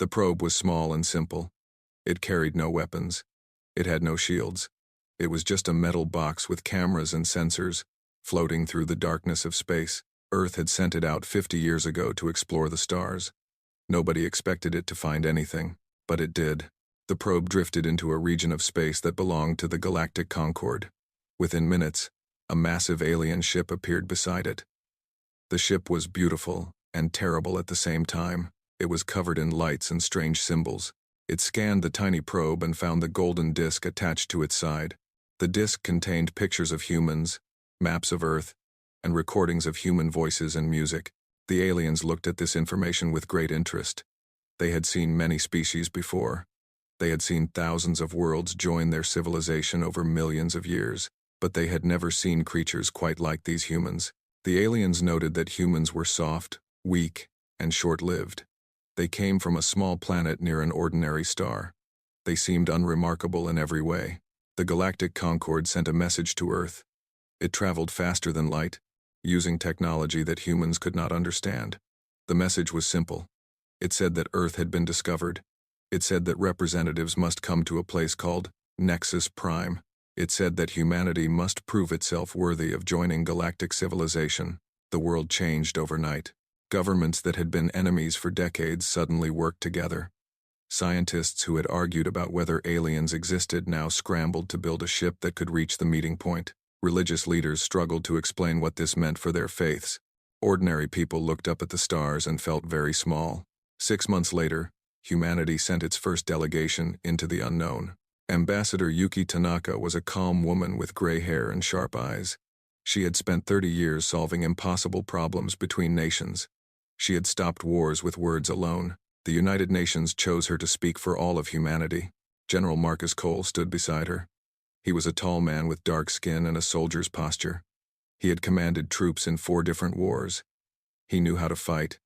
The probe was small and simple. It carried no weapons. It had no shields. It was just a metal box with cameras and sensors, floating through the darkness of space. Earth had sent it out 50 years ago to explore the stars. Nobody expected it to find anything, but it did. The probe drifted into a region of space that belonged to the Galactic Concorde. Within minutes, a massive alien ship appeared beside it. The ship was beautiful and terrible at the same time. It was covered in lights and strange symbols. It scanned the tiny probe and found the golden disc attached to its side. The disc contained pictures of humans, maps of Earth, and recordings of human voices and music. The aliens looked at this information with great interest. They had seen many species before. They had seen thousands of worlds join their civilization over millions of years, but they had never seen creatures quite like these humans. The aliens noted that humans were soft, weak, and short-lived. They came from a small planet near an ordinary star. They seemed unremarkable in every way. The Galactic Concorde sent a message to Earth. It traveled faster than light, using technology that humans could not understand. The message was simple. It said that Earth had been discovered. It said that representatives must come to a place called Nexus Prime. It said that humanity must prove itself worthy of joining galactic civilization. The world changed overnight. Governments that had been enemies for decades suddenly worked together. Scientists who had argued about whether aliens existed now scrambled to build a ship that could reach the meeting point. Religious leaders struggled to explain what this meant for their faiths. Ordinary people looked up at the stars and felt very small. 6 months later, humanity sent its first delegation into the unknown. Ambassador Yuki Tanaka was a calm woman with gray hair and sharp eyes. She had spent 30 years solving impossible problems between nations. She had stopped wars with words alone. The United Nations chose her to speak for all of humanity. General Marcus Cole stood beside her. He was a tall man with dark skin and a soldier's posture. He had commanded troops in 4 different wars. He knew how to fight,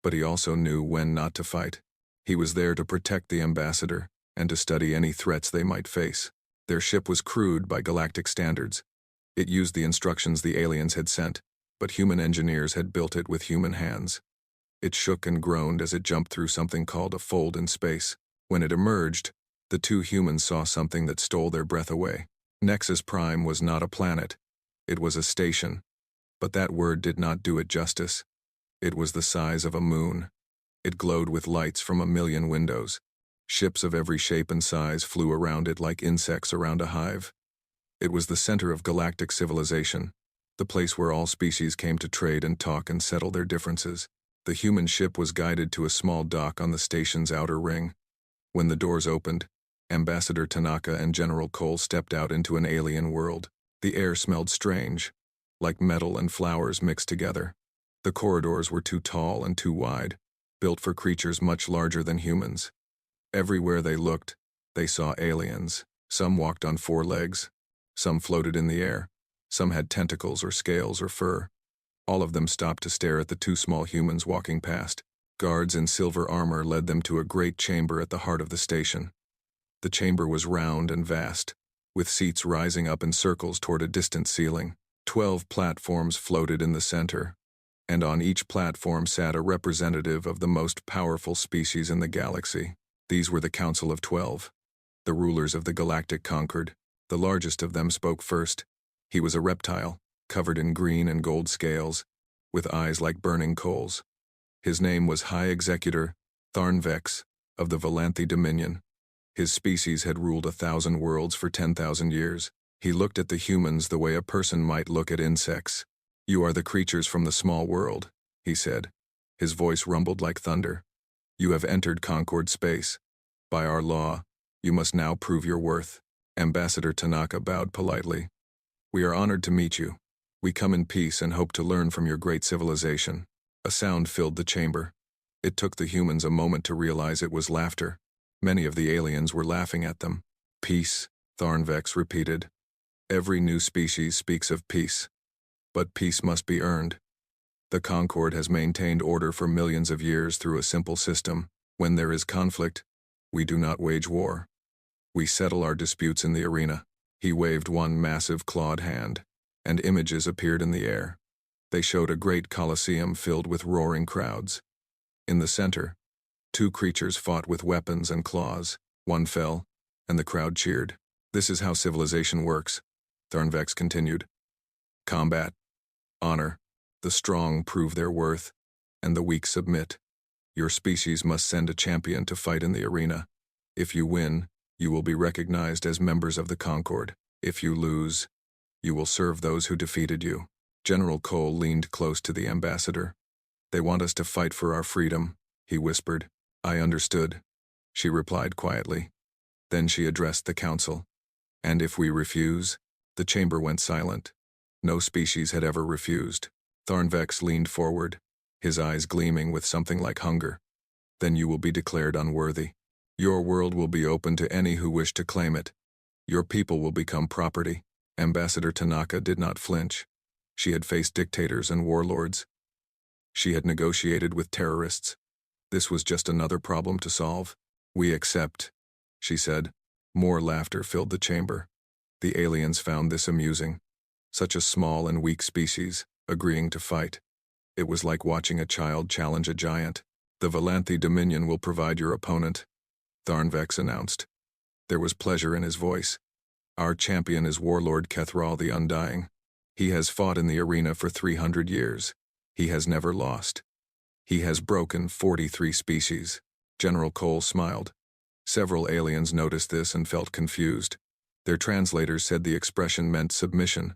but he also knew when not to fight. He was there to protect the ambassador and to study any threats they might face. Their ship was crewed by galactic standards. It used the instructions the aliens had sent, but human engineers had built it with human hands. It shook and groaned as it jumped through something called a fold in space. When it emerged, the 2 humans saw something that stole their breath away. Nexus Prime was not a planet. It was a station. But that word did not do it justice. It was the size of a moon. It glowed with lights from 1,000,000 windows. Ships of every shape and size flew around it like insects around a hive. It was the center of galactic civilization, the place where all species came to trade and talk and settle their differences. The human ship was guided to a small dock on the station's outer ring. When the doors opened, Ambassador Tanaka and General Cole stepped out into an alien world. The air smelled strange, like metal and flowers mixed together. The corridors were too tall and too wide, built for creatures much larger than humans. Everywhere they looked, they saw aliens. Some walked on 4 legs. Some floated in the air. Some had tentacles or scales or fur. All of them stopped to stare at the 2 small humans walking past. Guards in silver armor led them to a great chamber at the heart of the station. The chamber was round and vast, with seats rising up in circles toward a distant ceiling. 12 platforms floated in the center, and on each platform sat a representative of the most powerful species in the galaxy. These were the Council of 12, the rulers of the Galactic Concorde. The largest of them spoke first. He was a reptile, covered in green and gold scales, with eyes like burning coals. His name was High Executor Tharnvex of the Valanthi Dominion. His species had ruled 1,000 worlds for 10,000 years. He looked at the humans the way a person might look at insects. "You are the creatures from the small world," he said. His voice rumbled like thunder. "You have entered Concorde space. By our law, you must now prove your worth." Ambassador Tanaka bowed politely. "We are honored to meet you. We come in peace and hope to learn from your great civilization." A sound filled the chamber. It took the humans a moment to realize it was laughter. Many of the aliens were laughing at them. "Peace," Tharnvex repeated. "Every new species speaks of peace. But peace must be earned. The Concorde has maintained order for millions of years through a simple system. When there is conflict, we do not wage war. We settle our disputes in the arena." He waved one massive clawed hand, and images appeared in the air. They showed a great coliseum filled with roaring crowds. In the center, Two creatures fought with weapons and claws. One fell, and the crowd cheered. This is how civilization works, Tharnvex continued. Combat. Honor. The strong prove their worth, and the weak submit. Your species must send a champion to fight in the arena. If you win, you will be recognized as members of the Concord. If you lose, you will serve those who defeated you. General Cole leaned close to the ambassador. They want us to fight for our freedom, he whispered. I understood, she replied quietly. Then she addressed the council. And if we refuse? The chamber went silent. No species had ever refused. Tharnvex leaned forward, his eyes gleaming with something like hunger. Then you will be declared unworthy. Your world will be open to any who wish to claim it. Your people will become property. Ambassador Tanaka did not flinch. She had faced dictators and warlords. She had negotiated with terrorists. This was just another problem to solve. We accept, she said. More laughter filled the chamber. The aliens found this amusing. Such a small and weak species, agreeing to fight. It was like watching a child challenge a giant. The Valanthi Dominion will provide your opponent, Tharnvex announced. There was pleasure in his voice. Our champion is Warlord Kethral the Undying. He has fought in the arena for 300 years. He has never lost. He has broken 43 species. General Cole smiled. Several aliens noticed this and felt confused. Their translators said the expression meant submission,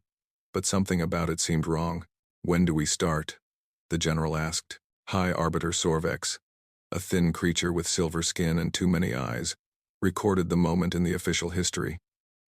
but something about it seemed wrong. When do we start? The general asked. High Arbiter Sorvex, a thin creature with silver skin and too many eyes, recorded the moment in the official history.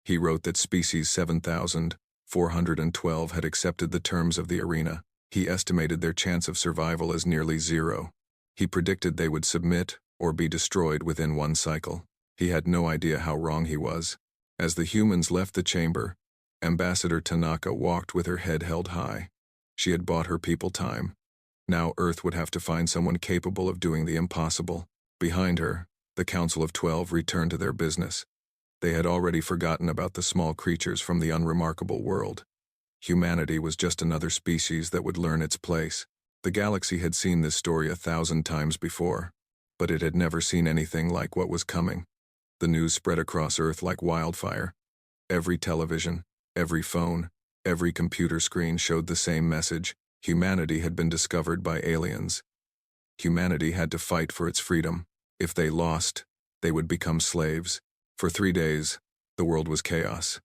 He wrote that species 7,412 had accepted the terms of the arena. He estimated their chance of survival as nearly 0. He predicted they would submit or be destroyed within one cycle. He had no idea how wrong he was. As the humans left the chamber, Ambassador Tanaka walked with her head held high. She had bought her people time. Now Earth would have to find someone capable of doing the impossible. Behind her, the Council of 12 returned to their business. They had already forgotten about the small creatures from the unremarkable world. Humanity was just another species that would learn its place. The galaxy had seen this story 1,000 times before, but it had never seen anything like what was coming. The news spread across Earth like wildfire. Every television, every phone, every computer screen showed the same message. Humanity had been discovered by aliens. Humanity had to fight for its freedom. If they lost, they would become slaves. For 3 days, the world was chaos.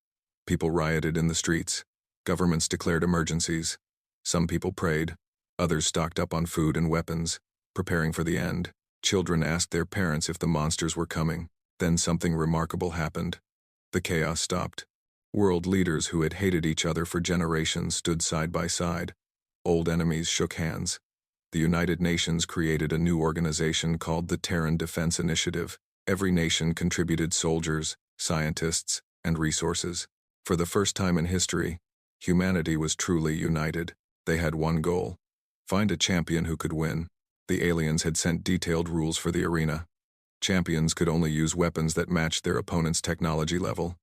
People rioted in the streets. Governments declared emergencies. Some people prayed. Others stocked up on food and weapons, preparing for the end. Children asked their parents if the monsters were coming. Then something remarkable happened. The chaos stopped. World leaders who had hated each other for generations stood side by side. Old enemies shook hands. The United Nations created a new organization called the Terran Defense Initiative. Every nation contributed soldiers, scientists, and resources. For the first time in history, humanity was truly united. They had one goal: find a champion who could win. The aliens had sent detailed rules for the arena. Champions could only use weapons that matched their opponent's technology level.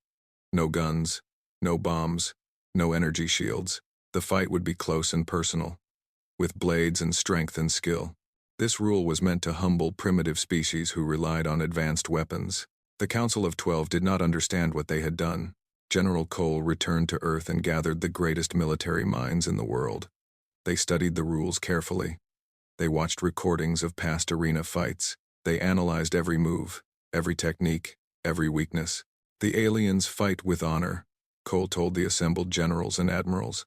No guns, no bombs, no energy shields. The fight would be close and personal, with blades and strength and skill. This rule was meant to humble primitive species who relied on advanced weapons. The Council of 12 did not understand what they had done. General Cole returned to Earth and gathered the greatest military minds in the world. They studied the rules carefully. They watched recordings of past arena fights. They analyzed every move, every technique, every weakness. The aliens fight with honor, Cole told the assembled generals and admirals.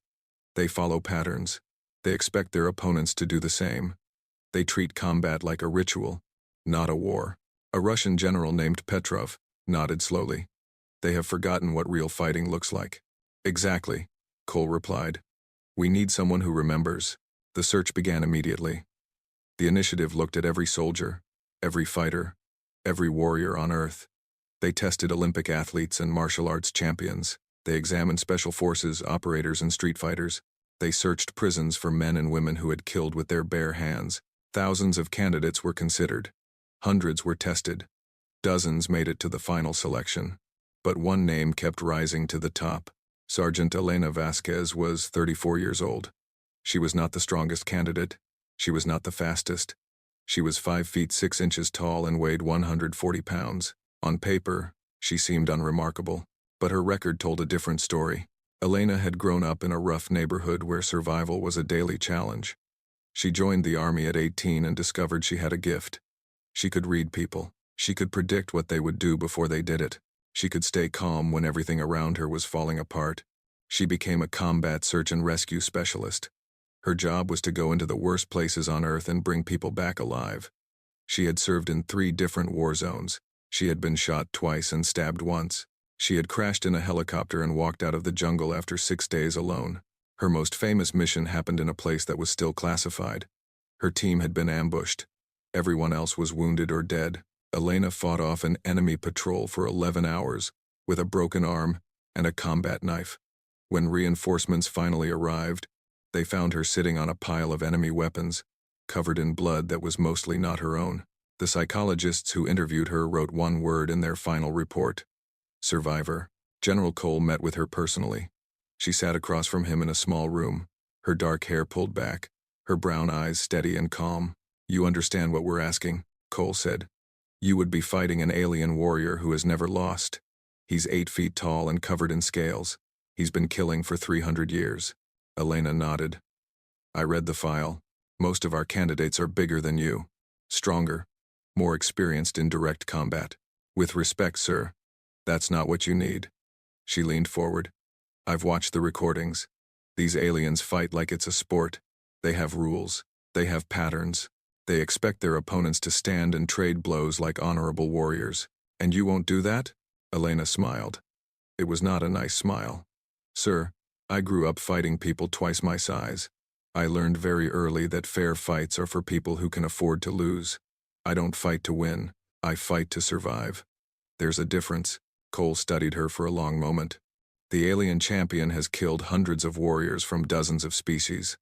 They follow patterns. They expect their opponents to do the same. They treat combat like a ritual, not a war. A Russian general named Petrov nodded slowly. They have forgotten what real fighting looks like. Exactly, Cole replied. We need someone who remembers. The search began immediately. The initiative looked at every soldier, every fighter, every warrior on Earth. They tested Olympic athletes and martial arts champions. They examined special forces, operators, and street fighters. They searched prisons for men and women who had killed with their bare hands. Thousands of candidates were considered. Hundreds were tested. Dozens made it to the final selection. But one name kept rising to the top. Sergeant Elena Vasquez was 34 years old. She was not the strongest candidate. She was not the fastest. She was 5 feet 6 inches tall and weighed 140 pounds. On paper, she seemed unremarkable, but her record told a different story. Elena had grown up in a rough neighborhood where survival was a daily challenge. She joined the army at 18 and discovered she had a gift. She could read people. She could predict what they would do before they did it. She could stay calm when everything around her was falling apart. She became a combat search and rescue specialist. Her job was to go into the worst places on Earth and bring people back alive. She had served in 3 different war zones. She had been shot twice and stabbed once. She had crashed in a helicopter and walked out of the jungle after 6 days alone. Her most famous mission happened in a place that was still classified. Her team had been ambushed. Everyone else was wounded or dead. Elena fought off an enemy patrol for 11 hours, with a broken arm and a combat knife. When reinforcements finally arrived, they found her sitting on a pile of enemy weapons, covered in blood that was mostly not her own. The psychologists who interviewed her wrote one word in their final report: survivor. General Cole met with her personally. She sat across from him in a small room, her dark hair pulled back, her brown eyes steady and calm. "You understand what we're asking," Cole said. "You would be fighting an alien warrior who has never lost. He's 8 feet tall and covered in scales. He's been killing for 300 years. Elena nodded. "I read the file. Most of our candidates are bigger than you, stronger, more experienced in direct combat. With respect, sir, that's not what you need." She leaned forward. "I've watched the recordings. These aliens fight like it's a sport. They have rules. They have patterns. They expect their opponents to stand and trade blows like honorable warriors. And you won't do that?" Elena smiled. It was not a nice smile. "Sir, I grew up fighting people twice my size. I learned very early that fair fights are for people who can afford to lose. I don't fight to win. I fight to survive." "There's a difference." Cole studied her for a long moment. "The alien champion has killed hundreds of warriors from dozens of species.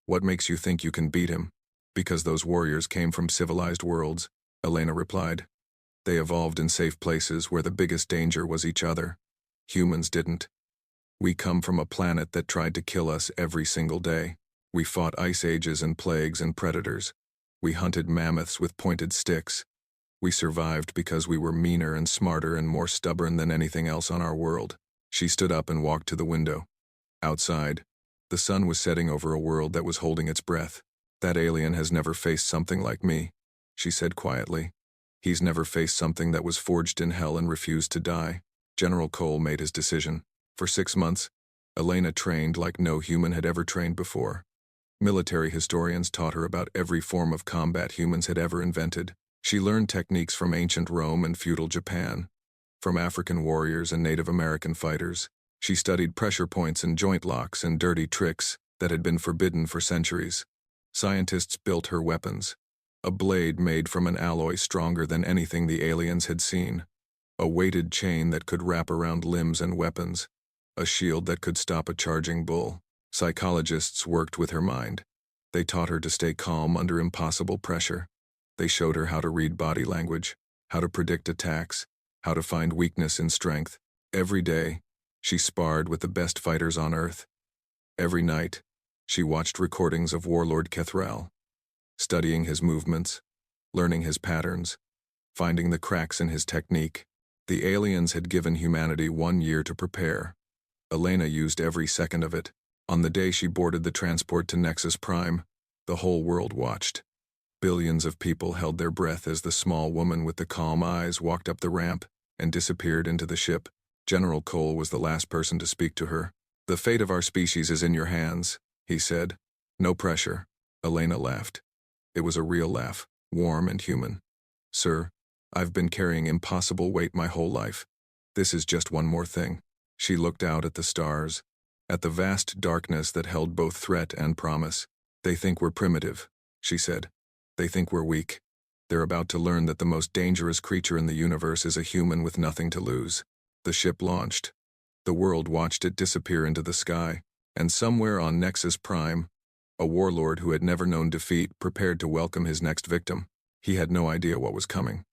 What makes you think you can beat him?" "Because those warriors came from civilized worlds," Elena replied. "They evolved in safe places where the biggest danger was each other. Humans didn't. We come from a planet that tried to kill us every single day. We fought ice ages and plagues and predators. We hunted mammoths with pointed sticks. We survived because we were meaner and smarter and more stubborn than anything else on our world." She stood up and walked to the window. Outside, the sun was setting over a world that was holding its breath. "That alien has never faced something like me," she said quietly. "He's never faced something that was forged in hell and refused to die." General Cole made his decision. For 6 months, Elena trained like no human had ever trained before. Military historians taught her about every form of combat humans had ever invented. She learned techniques from ancient Rome and feudal Japan, from African warriors and Native American fighters. She studied pressure points and joint locks and dirty tricks that had been forbidden for centuries. Scientists built her weapons. A blade made from an alloy stronger than anything the aliens had seen. A weighted chain that could wrap around limbs and weapons. A shield that could stop a charging bull. Psychologists worked with her mind. They taught her to stay calm under impossible pressure. They showed her how to read body language, how to predict attacks, how to find weakness in strength. Every day, she sparred with the best fighters on Earth. Every night, she watched recordings of Warlord Kethrel, studying his movements, learning his patterns, finding the cracks in his technique. The aliens had given humanity 1 year to prepare. Elena used every second of it. On the day she boarded the transport to Nexus Prime, the whole world watched. Billions of people held their breath as the small woman with the calm eyes walked up the ramp and disappeared into the ship. General Cole was the last person to speak to her. "The fate of our species is in your hands," he said. "No pressure." Elena laughed. It was a real laugh, warm and human. "Sir, I've been carrying impossible weight my whole life. This is just one more thing." She looked out at the stars, at the vast darkness that held both threat and promise. "They think we're primitive," she said. "They think we're weak. They're about to learn that the most dangerous creature in the universe is a human with nothing to lose." The ship launched. The world watched it disappear into the sky, and somewhere on Nexus Prime, a warlord who had never known defeat prepared to welcome his next victim. He had no idea what was coming.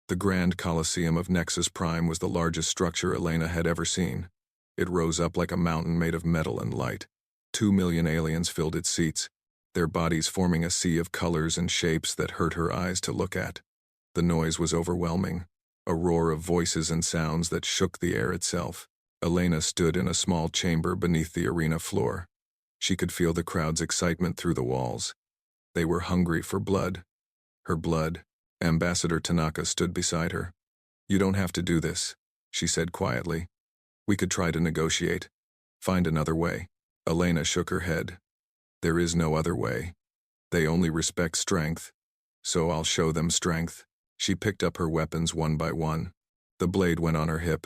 The Grand Coliseum of Nexus Prime was the largest structure Elena had ever seen. It rose up like a mountain made of metal and light. 2 million aliens filled its seats. their bodies forming a sea of colors and shapes that hurt her eyes to look at. The noise was overwhelming, a roar of voices and sounds that shook the air itself. Elena stood in a small chamber beneath the arena floor. She could feel the crowd's excitement through the walls. They were hungry for blood. Her blood. Ambassador Tanaka stood beside her. "You don't have to do this," she said quietly. "We could try to negotiate. Find another way." Elena shook her head. "There is no other way. They only respect strength. So I'll show them strength." She picked up her weapons one by one. The blade went on her hip.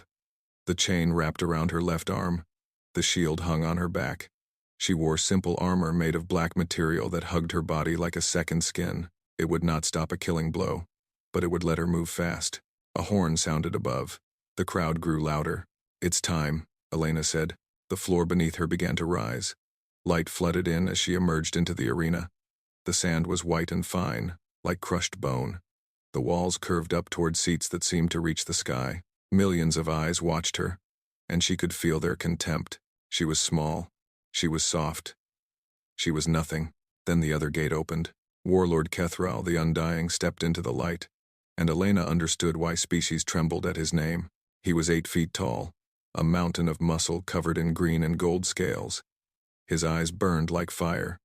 The chain wrapped around her left arm. The shield hung on her back. She wore simple armor made of black material that hugged her body like a second skin. It would not stop a killing blow, but it would let her move fast. A horn sounded above. The crowd grew louder. "It's time," Elena said. The floor beneath her began to rise. Light flooded in as she emerged into the arena. The sand was white and fine, like crushed bone. The walls curved up toward seats that seemed to reach the sky. Millions of eyes watched her, and she could feel their contempt. She was small. She was soft. She was nothing. Then the other gate opened. Warlord Kethral the Undying stepped into the light, and Elena understood why species trembled at his name. He was 8 feet tall, a mountain of muscle covered in green and gold scales. His eyes burned like fire.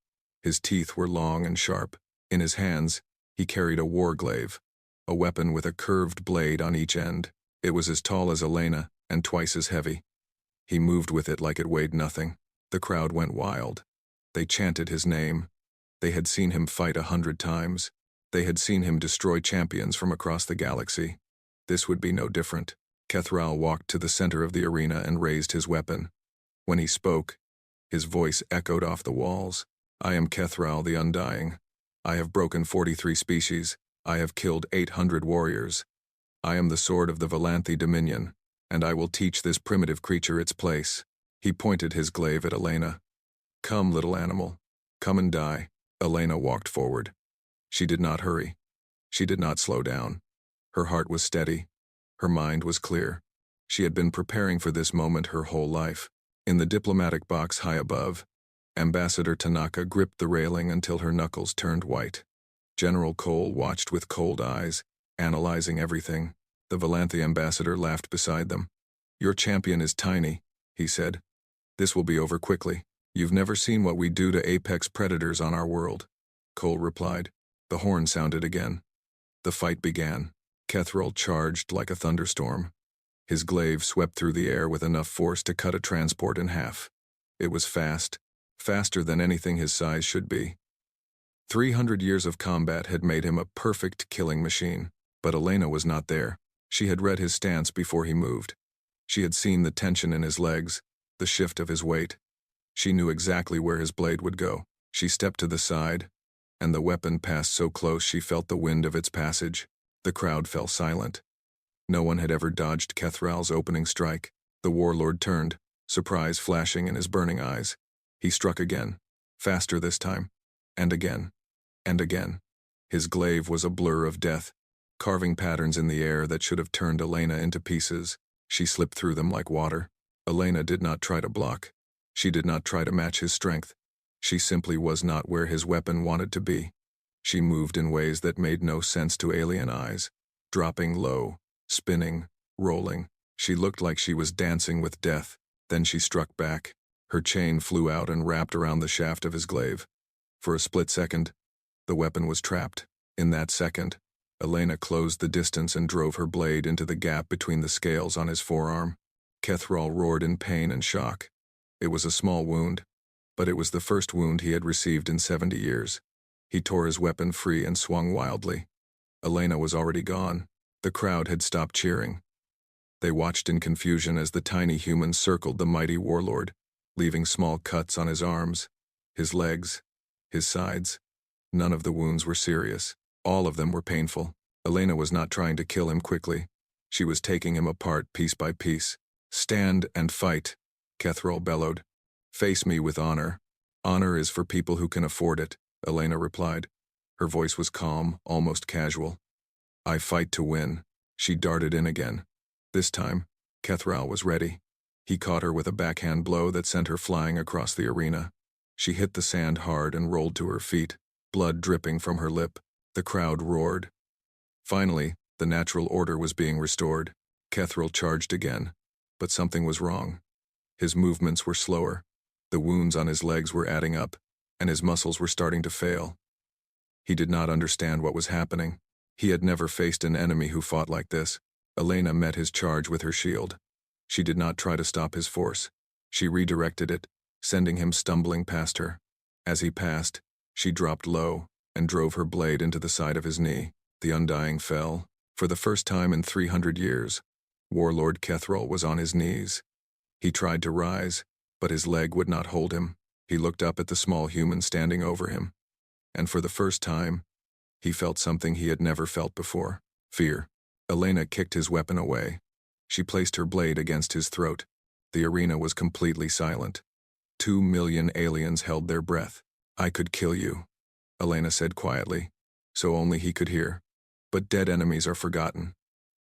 His teeth were long and sharp. In his hands, he carried a warglaive, a weapon with a curved blade on each end. It was as tall as Elena and twice as heavy. He moved with it like it weighed nothing. The crowd went wild. They chanted his name. They had seen him fight 100 times. They had seen him destroy champions from across the galaxy. This would be no different. Kethral walked to the center of the arena and raised his weapon. When he spoke, his voice echoed off the walls. "I am Kethral the Undying. I have broken 43 species. I have killed 800 warriors. I am the sword of the Valanthi Dominion, and I will teach this primitive creature its place." He pointed his glaive at Elena. "Come, little animal. Come and die." Elena walked forward. She did not hurry. She did not slow down. Her heart was steady. Her mind was clear. She had been preparing for this moment her whole life. In the diplomatic box high above, Ambassador Tanaka gripped the railing until her knuckles turned white. General Cole watched with cold eyes, analyzing everything. The Valanthi ambassador laughed beside them. "Your champion is tiny," he said. "This will be over quickly. You've never seen what we do to apex predators on our world," Cole replied. The horn sounded again. The fight began. Kethral charged like a thunderstorm. His glaive swept through the air with enough force to cut a transport in half. It was fast, faster than anything his size should be. 300 years of combat had made him a perfect killing machine, but Elena was not there. She had read his stance before he moved. She had seen the tension in his legs, the shift of his weight. She knew exactly where his blade would go. She stepped to the side, and the weapon passed so close she felt the wind of its passage. The crowd fell silent. No one had ever dodged Kethral's opening strike. The warlord turned, surprise flashing in his burning eyes. He struck again, faster this time, and again, and again. His glaive was a blur of death, carving patterns in the air that should have turned Elena into pieces. She slipped through them like water. Elena did not try to block. She did not try to match his strength. She simply was not where his weapon wanted to be. She moved in ways that made no sense to alien eyes, dropping low, spinning, rolling. She looked like she was dancing with death. Then she struck back. Her chain flew out and wrapped around the shaft of his glaive. For a split second, the weapon was trapped. In that second, Elena closed the distance and drove her blade into the gap between the scales on his forearm. Kethral roared in pain and shock. It was a small wound, but it was the first wound he had received in 70 years. He tore his weapon free and swung wildly. Elena was already gone. The crowd had stopped cheering. They watched in confusion as the tiny human circled the mighty warlord, leaving small cuts on his arms, his legs, his sides. None of the wounds were serious. All of them were painful. Elena was not trying to kill him quickly. She was taking him apart piece by piece. "Stand and fight," Kethral bellowed. "Face me with honor. Honor is for people who can afford it," Elena replied. Her voice was calm, almost casual. "I fight to win." She darted in again. This time, Kethral was ready. He caught her with a backhand blow that sent her flying across the arena. She hit the sand hard and rolled to her feet, blood dripping from her lip. The crowd roared. Finally, the natural order was being restored. Kethril charged again, but something was wrong. His movements were slower. The wounds on his legs were adding up, and his muscles were starting to fail. He did not understand what was happening. He had never faced an enemy who fought like this. Elena met his charge with her shield. She did not try to stop his force. She redirected it, sending him stumbling past her. As he passed, she dropped low and drove her blade into the side of his knee. The Undying fell. For the first time in 300 years, Warlord Kethril was on his knees. He tried to rise, but his leg would not hold him. He looked up at the small human standing over him, and for the first time, he felt something he had never felt before: fear. Elena kicked his weapon away. She placed her blade against his throat. The arena was completely silent. 2 million aliens held their breath. "I could kill you," Elena said quietly, so only he could hear. "But dead enemies are forgotten.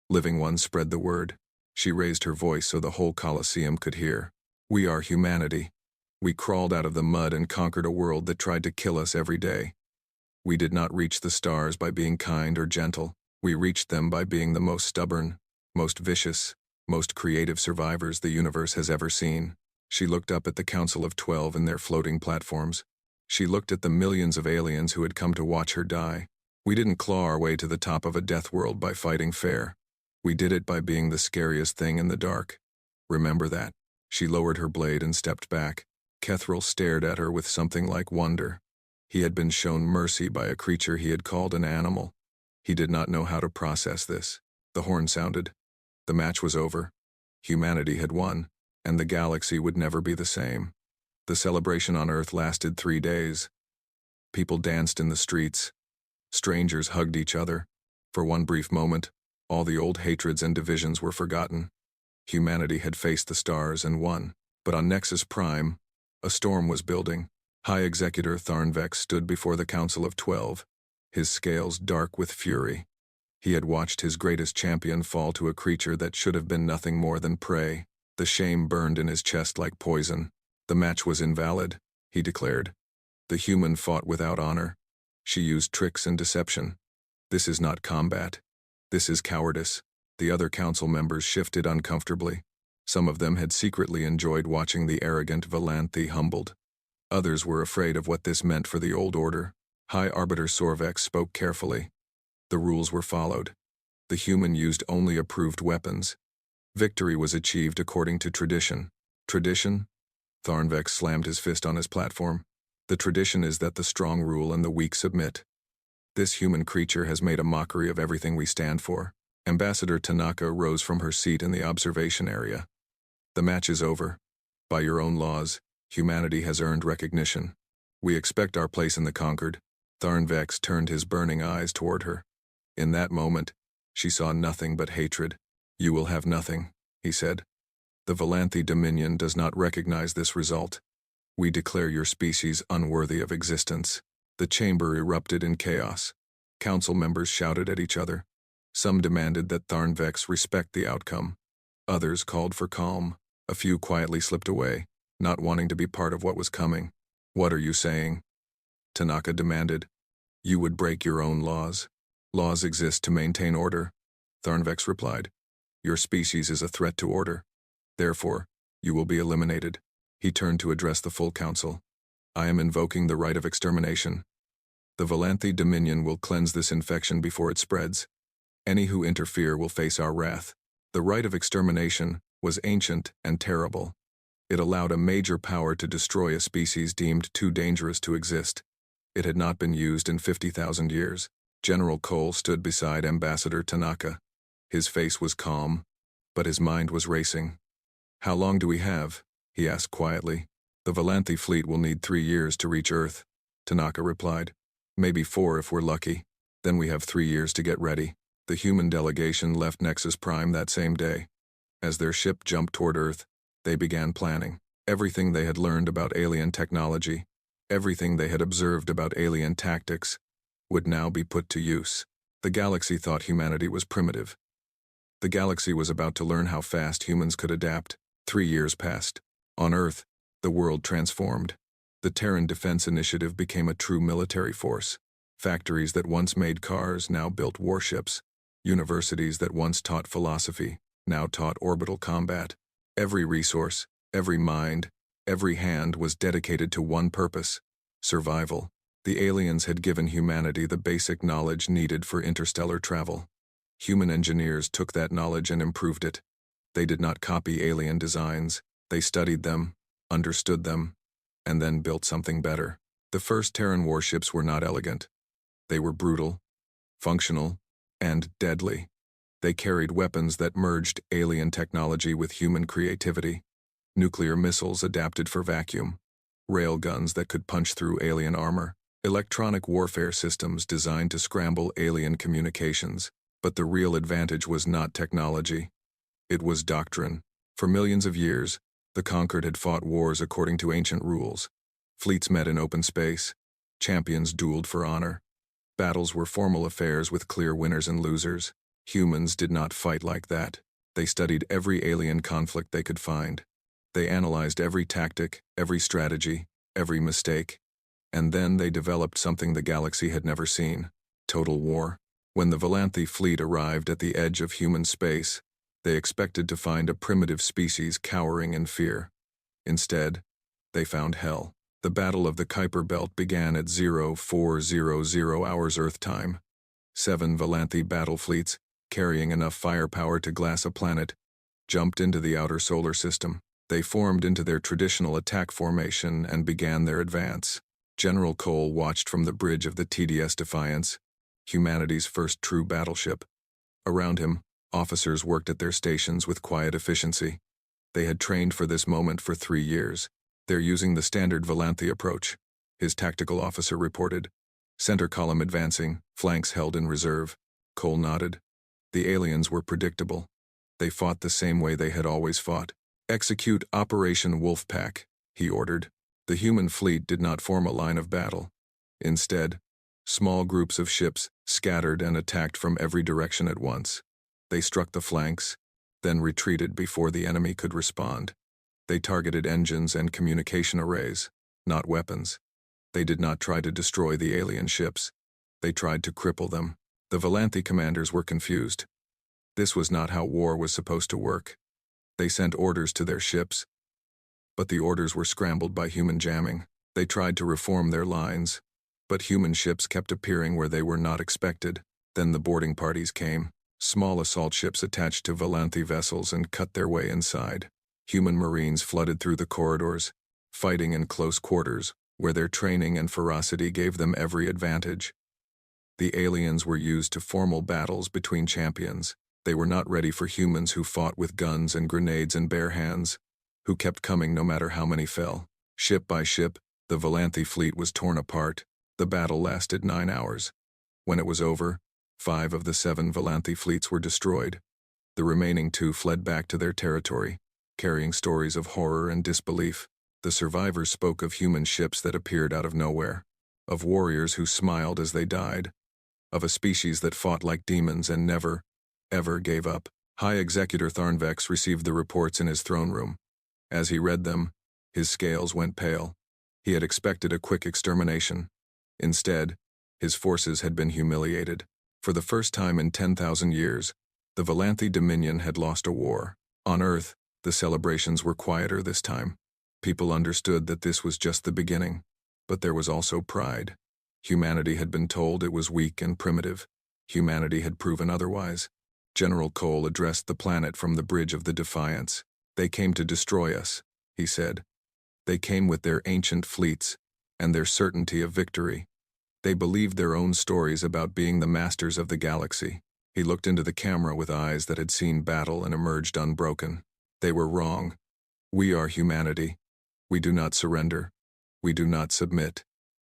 Living ones spread the word." She raised her voice so the whole Colosseum could hear. "We are humanity. We crawled out of the mud and conquered a world that tried to kill us every day. We did not reach the stars by being kind or gentle. We reached them by being the most stubborn, most vicious, most creative survivors the universe has ever seen." She looked up at the Council of 12 and their floating platforms. She looked at the millions of aliens who had come to watch her die. "We didn't claw our way to the top of a death world by fighting fair. We did it by being the scariest thing in the dark. Remember that." She lowered her blade and stepped back. Kethril stared at her with something like wonder. He had been shown mercy by a creature he had called an animal. He did not know how to process this. The horn sounded. The match was over. Humanity had won, and the galaxy would never be the same. The celebration on Earth lasted 3 days. People danced in the streets. Strangers hugged each other. For one brief moment, all the old hatreds and divisions were forgotten. Humanity had faced the stars and won. But on Nexus Prime, a storm was building. High Executor Tharnvex stood before the Council of 12, his scales dark with fury. He had watched his greatest champion fall to a creature that should have been nothing more than prey. The shame burned in his chest like poison. "The match was invalid," he declared. "The human fought without honor. She used tricks and deception. This is not combat. This is cowardice." The other council members shifted uncomfortably. Some of them had secretly enjoyed watching the arrogant Valanthi humbled. Others were afraid of what this meant for the old order. High Arbiter Sorvex spoke carefully. The rules were followed. The human used only approved weapons. Victory was achieved according to tradition. Tradition? Tharnvex slammed his fist on his platform. "The tradition is that the strong rule and the weak submit. This human creature has made a mockery of everything we stand for." Ambassador Tanaka rose from her seat in the observation area. "The match is over. By your own laws, humanity has earned recognition. We expect our place in the conquered." Tharnvex turned his burning eyes toward her. In that moment, she saw nothing but hatred. "You will have nothing," he said. "The Valanthi Dominion does not recognize this result. We declare your species unworthy of existence." The chamber erupted in chaos. Council members shouted at each other. Some demanded that Tharnvex respect the outcome. Others called for calm. A few quietly slipped away, not wanting to be part of what was coming. "What are you saying?" Tanaka demanded. "You would break your own laws. Laws exist to maintain order." Tharnvex replied. "Your species is a threat to order. Therefore, you will be eliminated." He turned to address the full council. "I am invoking the right of extermination. The Valanthi Dominion will cleanse this infection before it spreads. Any who interfere will face our wrath." The right of extermination was ancient and terrible. It allowed a major power to destroy a species deemed too dangerous to exist. It had not been used in 50,000 years. General Cole stood beside Ambassador Tanaka. His face was calm, but his mind was racing. "How long do we have?" he asked quietly. "The Valanthi fleet will need 3 years to reach Earth," Tanaka replied. "Maybe 4 if we're lucky. Then we have 3 years to get ready." The human delegation left Nexus Prime that same day. As their ship jumped toward Earth, they began planning. Everything they had learned about alien technology, everything they had observed about alien tactics, would now be put to use. The galaxy thought humanity was primitive. The galaxy was about to learn how fast humans could adapt. 3 years passed. On Earth, the world transformed. The Terran Defense Initiative became a true military force. Factories that once made cars now built warships. Universities that once taught philosophy now taught orbital combat. Every resource, every mind, every hand was dedicated to one purpose: survival. The aliens had given humanity the basic knowledge needed for interstellar travel. Human engineers took that knowledge and improved it. They did not copy alien designs. They studied them, understood them, and then built something better. The first Terran warships were not elegant. They were brutal, functional, and deadly. They carried weapons that merged alien technology with human creativity. Nuclear missiles adapted for vacuum. Railguns that could punch through alien armor. Electronic warfare systems designed to scramble alien communications. But the real advantage was not technology. It was doctrine. For millions of years, the conquered had fought wars according to ancient rules. Fleets met in open space. Champions dueled for honor. Battles were formal affairs with clear winners and losers. Humans did not fight like that. They studied every alien conflict they could find. They analyzed every tactic, every strategy, every mistake. And then they developed something the galaxy had never seen: total war. When the Volanthi fleet arrived at the edge of human space, they expected to find a primitive species cowering in fear. Instead, they found hell. The Battle of the Kuiper Belt began at 0400 hours Earth time. 7 Volanthi battle fleets, carrying enough firepower to glass a planet, jumped into the outer solar system. They formed into their traditional attack formation and began their advance. General Cole watched from the bridge of the TDS Defiance, humanity's first true battleship. Around him, officers worked at their stations with quiet efficiency. They had trained for this moment for 3 years. They're using the standard Volanthi approach, his tactical officer reported. Center column advancing, flanks held in reserve. Cole nodded. The aliens were predictable. They fought the same way they had always fought. Execute Operation Wolfpack, he ordered. The human fleet did not form a line of battle. Instead, small groups of ships scattered and attacked from every direction at once. They struck the flanks, then retreated before the enemy could respond. They targeted engines and communication arrays, not weapons. They did not try to destroy the alien ships. They tried to cripple them. The Volanthi commanders were confused. This was not how war was supposed to work. They sent orders to their ships, but the orders were scrambled by human jamming. They tried to reform their lines, but human ships kept appearing where they were not expected. Then the boarding parties came. Small assault ships attached to Volanthi vessels and cut their way inside. Human marines flooded through the corridors, fighting in close quarters, where their training and ferocity gave them every advantage. The aliens were used to formal battles between champions. They were not ready for humans who fought with guns and grenades and bare hands, who kept coming no matter how many fell. Ship by ship, the Volanthi fleet was torn apart. The battle lasted 9 hours. When it was over, 5 of the 7 Volanthi fleets were destroyed. The remaining 2 fled back to their territory, carrying stories of horror and disbelief. The survivors spoke of human ships that appeared out of nowhere, of warriors who smiled as they died, of a species that fought like demons and never, ever gave up. High Executor Tharnvex received the reports in his throne room. As he read them, his scales went pale. He had expected a quick extermination. Instead, his forces had been humiliated. For the first time in 10,000 years, the Volanthi Dominion had lost a war. On Earth, the celebrations were quieter this time. People understood that this was just the beginning, but there was also pride. Humanity had been told it was weak and primitive. Humanity had proven otherwise. General Cole addressed the planet from the bridge of the Defiance. "They came to destroy us," he said. "They came with their ancient fleets and their certainty of victory. They believed their own stories about being the masters of the galaxy." He looked into the camera with eyes that had seen battle and emerged unbroken. "They were wrong. We are humanity. We do not surrender. We do not submit.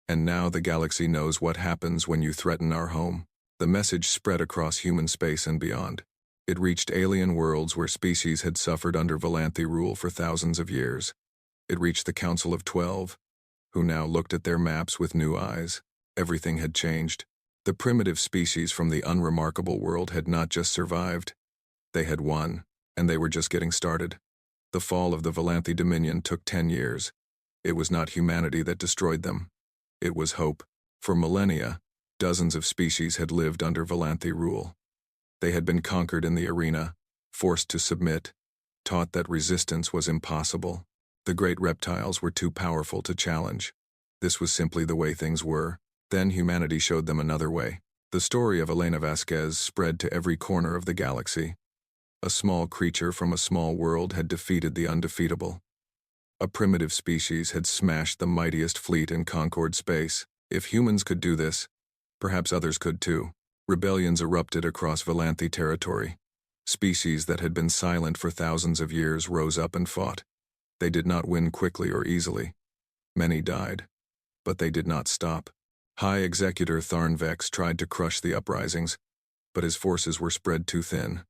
And now the galaxy knows what happens when you threaten our home." The message spread across human space and beyond. It reached alien worlds where species had suffered under Volanthi rule for thousands of years. It reached the Council of 12, who now looked at their maps with new eyes. Everything had changed. The primitive species from the unremarkable world had not just survived. They had won, and they were just getting started. The fall of the Volanthi Dominion took 10 years. It was not humanity that destroyed them. It was hope. For millennia, dozens of species had lived under Volanthi rule. They had been conquered in the arena, forced to submit, taught that resistance was impossible. The great reptiles were too powerful to challenge. This was simply the way things were. Then humanity showed them another way. The story of Elena Vasquez spread to every corner of the galaxy. A small creature from a small world had defeated the undefeatable. A primitive species had smashed the mightiest fleet in Concord space. If humans could do this, perhaps others could too. Rebellions erupted across Volanthi territory. Species that had been silent for thousands of years rose up and fought. They did not win quickly or easily. Many died. But they did not stop. High Executor Tharnvex tried to crush the uprisings, but his forces were spread too thin.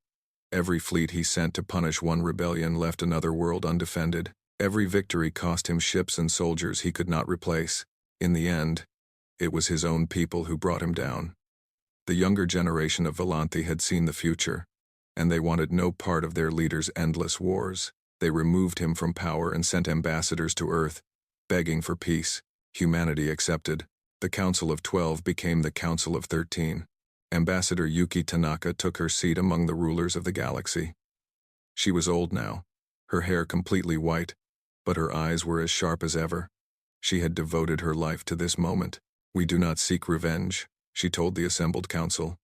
Every fleet he sent to punish one rebellion left another world undefended. Every victory cost him ships and soldiers he could not replace. In the end, it was his own people who brought him down. The younger generation of Volanthi had seen the future, and they wanted no part of their leader's endless wars. They removed him from power and sent ambassadors to Earth, begging for peace. Humanity accepted. The Council of 12 became the Council of 13. Ambassador Yuki Tanaka took her seat among the rulers of the galaxy. She was old now, her hair completely white, but her eyes were as sharp as ever. She had devoted her life to this moment. "We do not seek revenge," she told the assembled council.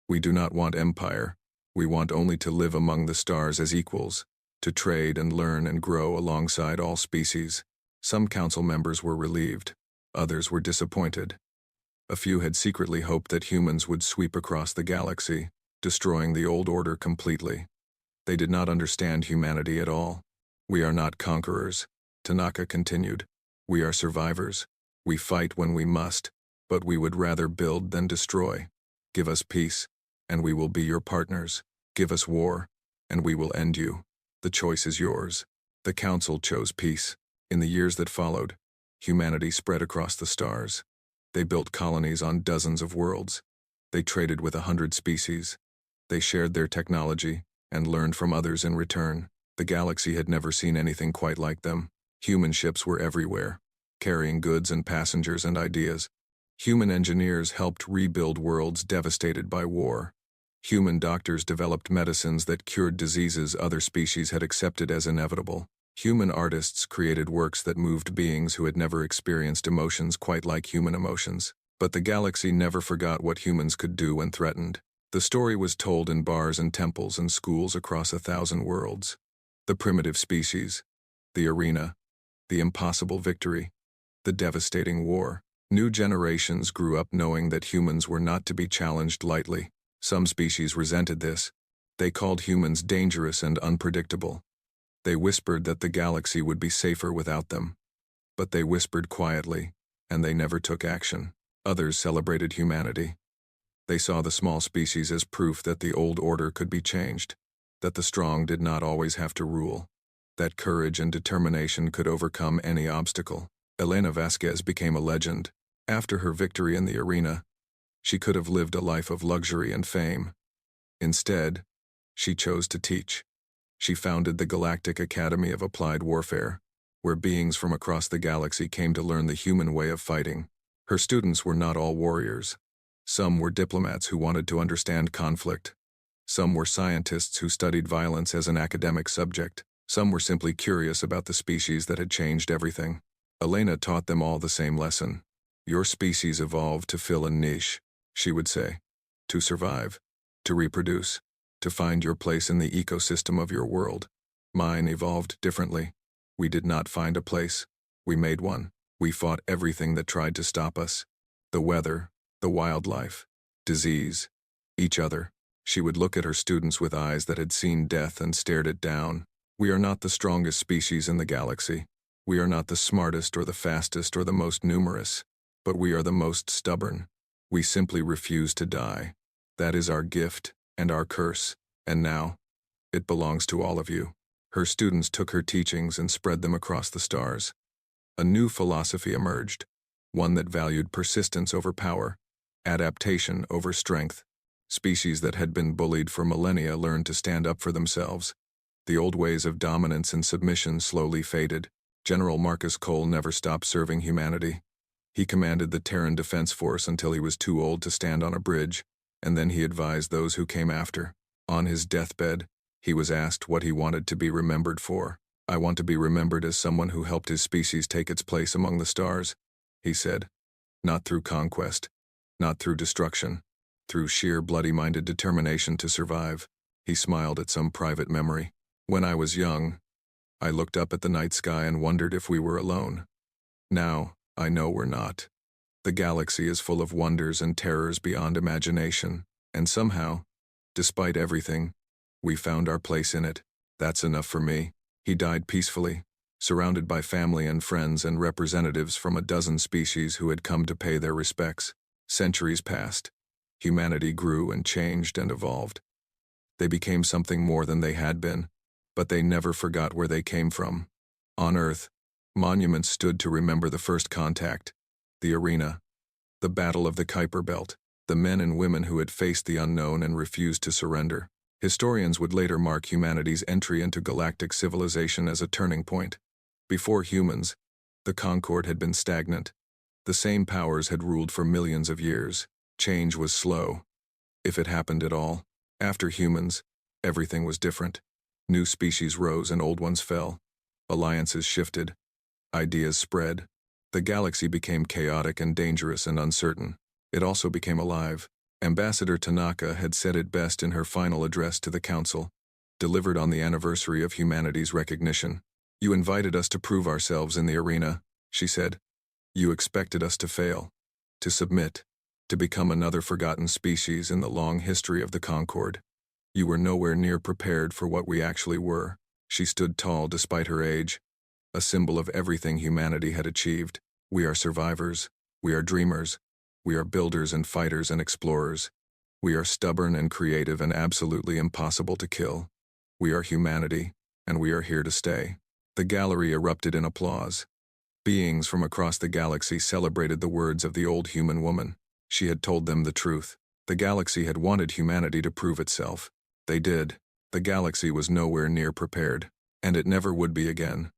"We do not want empire. We want only to live among the stars as equals, to trade and learn and grow alongside all species." Some council members were relieved. Others were disappointed. A few had secretly hoped that humans would sweep across the galaxy, destroying the old order completely. They did not understand humanity at all. "We are not conquerors," Tanaka continued. "We are survivors. We fight when we must, but we would rather build than destroy. Give us peace, and we will be your partners. Give us war, and we will end you. The choice is yours." The council chose peace. In the years that followed, humanity spread across the stars. They built colonies on dozens of worlds. They traded with 100 species. They shared their technology and learned from others in return. The galaxy had never seen anything quite like them. Human ships were everywhere, carrying goods and passengers and ideas. Human engineers helped rebuild worlds devastated by war. Human doctors developed medicines that cured diseases other species had accepted as inevitable. Human artists created works that moved beings who had never experienced emotions quite like human emotions. But the galaxy never forgot what humans could do when threatened. The story was told in bars and temples and schools across 1,000 worlds. The primitive species, the arena, the impossible victory, the devastating war. New generations grew up knowing that humans were not to be challenged lightly. Some species resented this. They called humans dangerous and unpredictable. They whispered that the galaxy would be safer without them. But they whispered quietly, and they never took action. Others celebrated humanity. They saw the small species as proof that the old order could be changed, that the strong did not always have to rule, that courage and determination could overcome any obstacle. Elena Vasquez became a legend. After her victory in the arena, she could have lived a life of luxury and fame. Instead, she chose to teach. She founded the Galactic Academy of Applied Warfare, where beings from across the galaxy came to learn the human way of fighting. Her students were not all warriors. Some were diplomats who wanted to understand conflict. Some were scientists who studied violence as an academic subject. Some were simply curious about the species that had changed everything. Elena taught them all the same lesson. "Your species evolved to fill a niche," she would say, "to survive, to reproduce, to find your place in the ecosystem of your world. Mine evolved differently. We did not find a place. We made one. We fought everything that tried to stop us. The weather, the wildlife, disease, each other." She would look at her students with eyes that had seen death and stared it down. "We are not the strongest species in the galaxy. We are not the smartest or the fastest or the most numerous, but we are the most stubborn. We simply refuse to die. That is our gift and our curse, and now, it belongs to all of you." Her students took her teachings and spread them across the stars. A new philosophy emerged, one that valued persistence over power, adaptation over strength. Species that had been bullied for millennia learned to stand up for themselves. The old ways of dominance and submission slowly faded. General Marcus Cole never stopped serving humanity. He commanded the Terran Defense Force until he was too old to stand on a bridge, and then he advised those who came after. On his deathbed, he was asked what he wanted to be remembered for. "I want to be remembered as someone who helped his species take its place among the stars," he said. "Not through conquest, not through destruction, through sheer bloody-minded determination to survive." He smiled at some private memory. "When I was young, I looked up at the night sky and wondered if we were alone. Now, I know we're not. The galaxy is full of wonders and terrors beyond imagination, and somehow, despite everything, we found our place in it. That's enough for me." He died peacefully, surrounded by family and friends and representatives from a dozen species who had come to pay their respects. Centuries passed. Humanity grew and changed and evolved. They became something more than they had been, but they never forgot where they came from. On Earth, monuments stood to remember the first contact, the arena, the Battle of the Kuiper Belt, the men and women who had faced the unknown and refused to surrender. Historians would later mark humanity's entry into galactic civilization as a turning point. Before humans, the Concord had been stagnant. The same powers had ruled for millions of years. Change was slow, if it happened at all. After humans, everything was different. New species rose and old ones fell. Alliances shifted. Ideas spread. The galaxy became chaotic and dangerous and uncertain. It also became alive. Ambassador Tanaka had said it best in her final address to the Council, delivered on the anniversary of humanity's recognition. "You invited us to prove ourselves in the arena," she said. "You expected us to fail, to submit, to become another forgotten species in the long history of the Concord. You were nowhere near prepared for what we actually were." She stood tall despite her age, a symbol of everything humanity had achieved. "We are survivors. We are dreamers. We are builders and fighters and explorers. We are stubborn and creative and absolutely impossible to kill. We are humanity, and we are here to stay." The gallery erupted in applause. Beings from across the galaxy celebrated the words of the old human woman. She had told them the truth. The galaxy had wanted humanity to prove itself. They did. The galaxy was nowhere near prepared, and it never would be again.